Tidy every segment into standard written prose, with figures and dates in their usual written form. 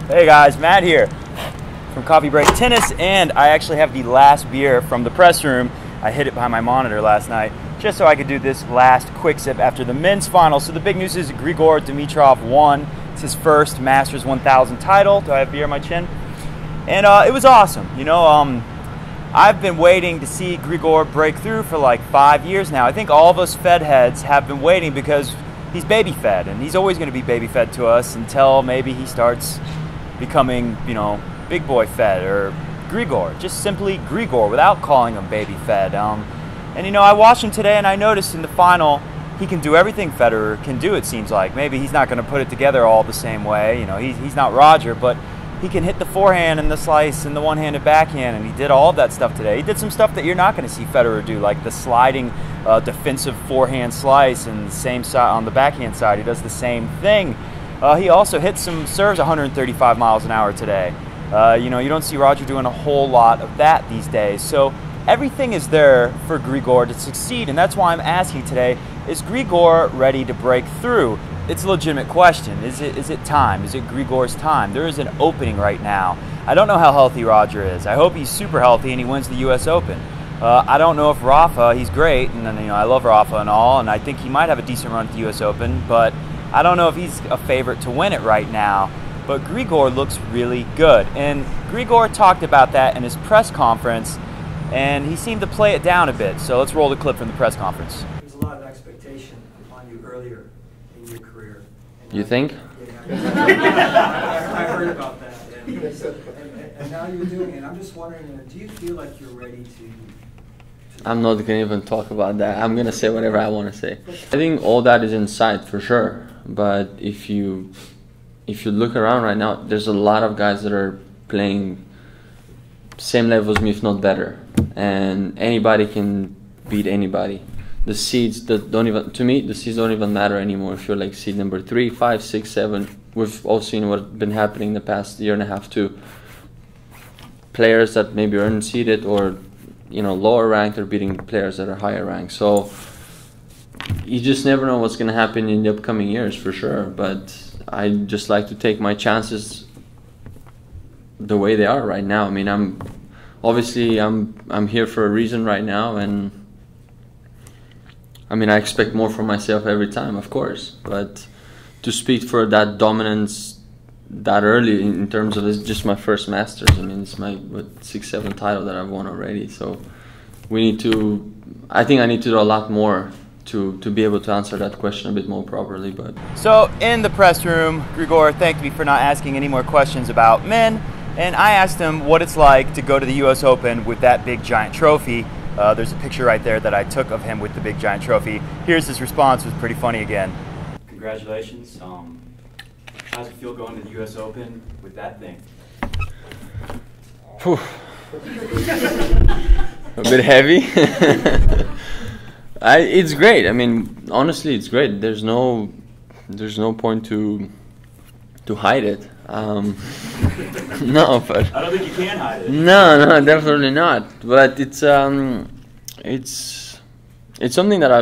Hey guys, Matt here from Coffee Break Tennis, and I actually have the last beer from the press room. I hid it behind my monitor last night just so I could do this last quick sip after the men's final. So the big news is Grigor Dimitrov won. It's his first Masters 1000 title. Do I have beer on my chin? And it was awesome. You know, I've been waiting to see Grigor break through for like 5 years now. I think all of us Fed heads have been waiting because he's baby fed, and he's always going to be baby fed to us until maybe he starts becoming, you know, big boy fed, or Grigor, just simply Grigor without calling him baby fed. And you know, I watched him today and I noticed in the final he can do everything Federer can do, it seems like. Maybe he's not going to put it together all the same way, you know, he's not Roger, but he can hit the forehand and the slice and the one-handed backhand, and he did all of that stuff today. He did some stuff that you're not going to see Federer do, like the sliding defensive forehand slice, and the same side on the backhand side, he does the same thing. He also hit some serves 135 miles an hour today. You know, you don't see Roger doing a whole lot of that these days. So everything is there for Grigor to succeed, and that's why I'm asking today, is Grigor ready to break through? It's a legitimate question. Is it time? Is it Grigor's time? There is an opening right now. I don't know how healthy Roger is. I hope he's super healthy and he wins the US Open. I don't know if Rafa, he's great, and you know, I love Rafa and all, and I think he might have a decent run at the US Open, but I don't know if he's a favorite to win it right now. But Grigor looks really good, and Grigor talked about that in his press conference, and he seemed to play it down a bit. So let's roll the clip from the press conference. There's a lot of expectation on you earlier in your career. You think? Yeah, I heard about that, and now you're doing it. I'm just wondering, do you feel like you're ready to I'm not going to even talk about that. I'm going to say whatever I want to say. I think all that is in sight for sure. But if you look around right now, there's a lot of guys that are playing same level as me, if not better. And anybody can beat anybody. The seeds that don't even, to me, the seeds don't even matter anymore. If you're like seed number 3, 5, 6, 7, we've all seen what's been happening in the past year and a half too. Players that maybe are unseeded or, you know, lower ranked are beating players that are higher ranked. So you just never know what's going to happen in the upcoming years for sure. But I just like to take my chances the way they are right now. I mean, I'm here for a reason right now, and I mean, I expect more from myself every time, of course. But to speak for that dominance that early in terms of, it's just my first Masters. I mean, it's my 6, 7 title that I've won already. So we need to, I think I need to do a lot more to be able to answer that question a bit more properly. But so in the press room, Grigor thanked me for not asking any more questions about men, and I asked him what it's like to go to the US Open with that big giant trophy. There's a picture right there that I took of him with the big giant trophy. Here's his response. It was pretty funny again. Congratulations. How does it feel going to the US Open with that thing? A bit heavy. It's great. I mean, honestly, it's great. There's no point to hide it. No, but I don't think you can hide it. No, definitely not. But it's something that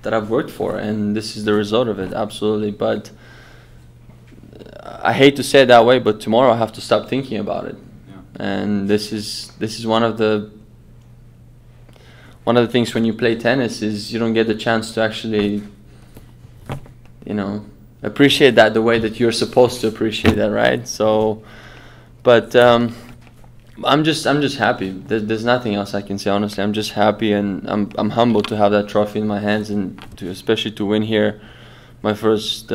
I've worked for, and this is the result of it. Absolutely. But I hate to say it that way, but tomorrow I have to stop thinking about it. Yeah. And this is one of the things when you play tennis is you don't get the chance to actually, you know, appreciate that the way that you're supposed to appreciate that, right? So, but I'm just happy. There's nothing else I can say, honestly. I'm just happy, and I'm humbled to have that trophy in my hands, and especially to win here, my first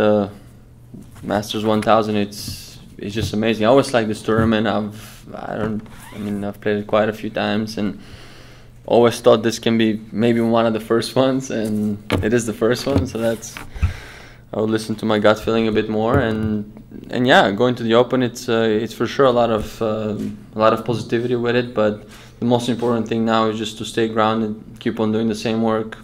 Masters 1000. It's just amazing. I always like this tournament. I've played it quite a few times, and always thought this can be maybe one of the first ones, and it is the first one. So I would listen to my gut feeling a bit more, and yeah, going to the Open, it's for sure a lot of positivity with it. But the most important thing now is just to stay grounded, keep on doing the same work,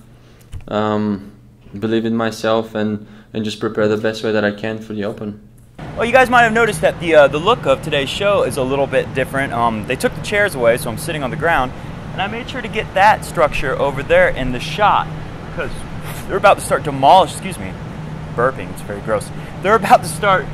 believe in myself, and just prepare the best way that I can for the Open. Well, you guys might have noticed that the look of today's show is a little bit different. They took the chairs away, so I'm sitting on the ground, and I made sure to get that structure over there in the shot because they're about to start burping, it's very gross. They're about to start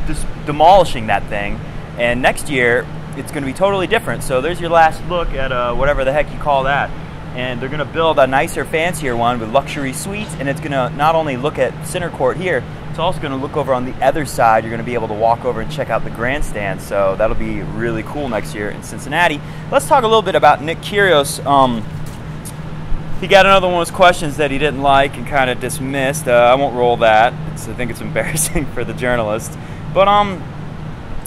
just demolishing that thing. And next year, it's going to be totally different. So there's your last look at whatever the heck you call that. And they're going to build a nicer, fancier one with luxury suites, and it's going to not only look at center court here, it's also going to look over on the other side. You're going to be able to walk over and check out the grandstand, so that'll be really cool next year in Cincinnati. Let's talk a little bit about Nick Kyrgios. He got another one of those questions that he didn't like and kind of dismissed. I won't roll that. I think it's embarrassing for the journalist. But I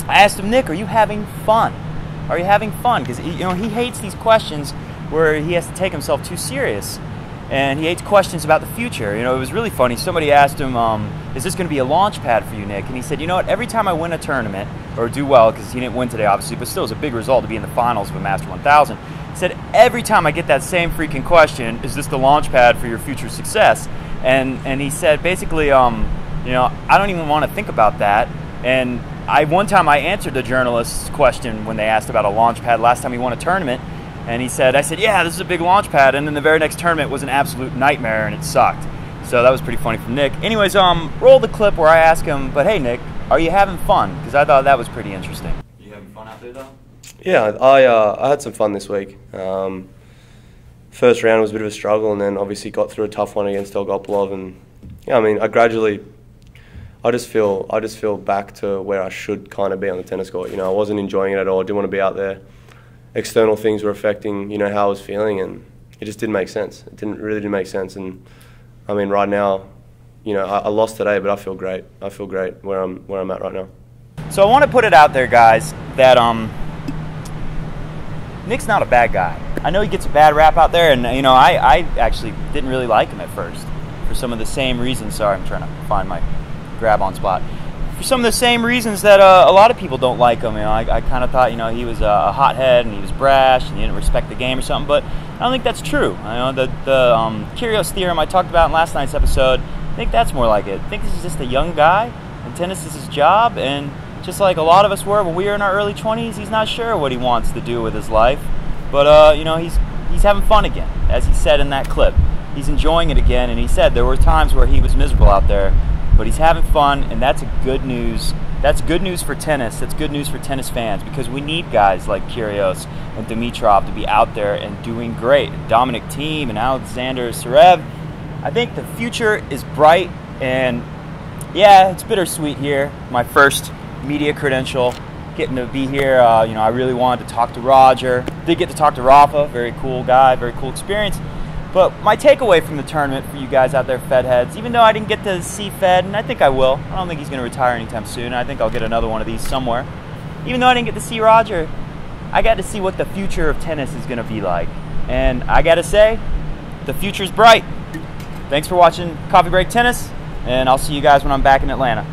asked him, Nick, are you having fun? Are you having fun? Because he hates these questions where he has to take himself too serious. And he hates questions about the future. It was really funny. Somebody asked him, is this going to be a launch pad for you, Nick? And he said, you know what, every time I win a tournament, or do well, because he didn't win today, obviously, but still it's a big result to be in the finals of a Master 1000. He said, every time I get that same freaking question, is this the launch pad for your future success? And he said, basically, I don't even want to think about that. And one time I answered the journalist's question when they asked about a launch pad last time he won a tournament. And I said, yeah, this is a big launch pad. And then the very next tournament was an absolute nightmare, and it sucked. So that was pretty funny from Nick. Anyways, roll the clip where I ask him, but hey, Nick, are you having fun? Because I thought that was pretty interesting. You having fun out there, though? Yeah, I had some fun this week. First round was a bit of a struggle, and then obviously got through a tough one against Dolgopolov. And yeah, I mean, I just feel back to where I should kind of be on the tennis court. I wasn't enjoying it at all. I didn't want to be out there. External things were affecting, how I was feeling, and it just didn't make sense. It really didn't make sense. And I mean, right now, I lost today, but I feel great. I feel great where I'm at right now. So I want to put it out there, guys, that Nick's not a bad guy. I know he gets a bad rap out there, and I actually didn't really like him at first for some of the same reasons. Sorry, I'm trying to find my grab-on spot. For some of the same reasons that a lot of people don't like him. I kind of thought, he was a hothead and he was brash and he didn't respect the game or something, but I don't think that's true. The Kyrgios theorem I talked about in last night's episode, I think that's more like it. I think this is just a young guy, and tennis is his job, and just like a lot of us were when we were in our early 20s, he's not sure what he wants to do with his life, but he's having fun again, as he said in that clip. He's enjoying it again, and he said there were times where he was miserable out there, but he's having fun, and that's good news. That's good news for tennis. That's good news for tennis fans, because we need guys like Kyrgios and Dimitrov to be out there and doing great. Dominic Thiem and Alexander Zverev. I think the future is bright, and yeah, it's bittersweet here. My first media credential, getting to be here. I really wanted to talk to Roger. Did get to talk to Rafa. Very cool guy. Very cool experience. But my takeaway from the tournament for you guys out there, Fed heads, even though I didn't get to see Fed, and I think I will, I don't think he's going to retire anytime soon. I think I'll get another one of these somewhere. Even though I didn't get to see Roger, I got to see what the future of tennis is going to be like. And I got to say, the future's bright. Thanks for watching Coffee Break Tennis, and I'll see you guys when I'm back in Atlanta.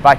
Bye.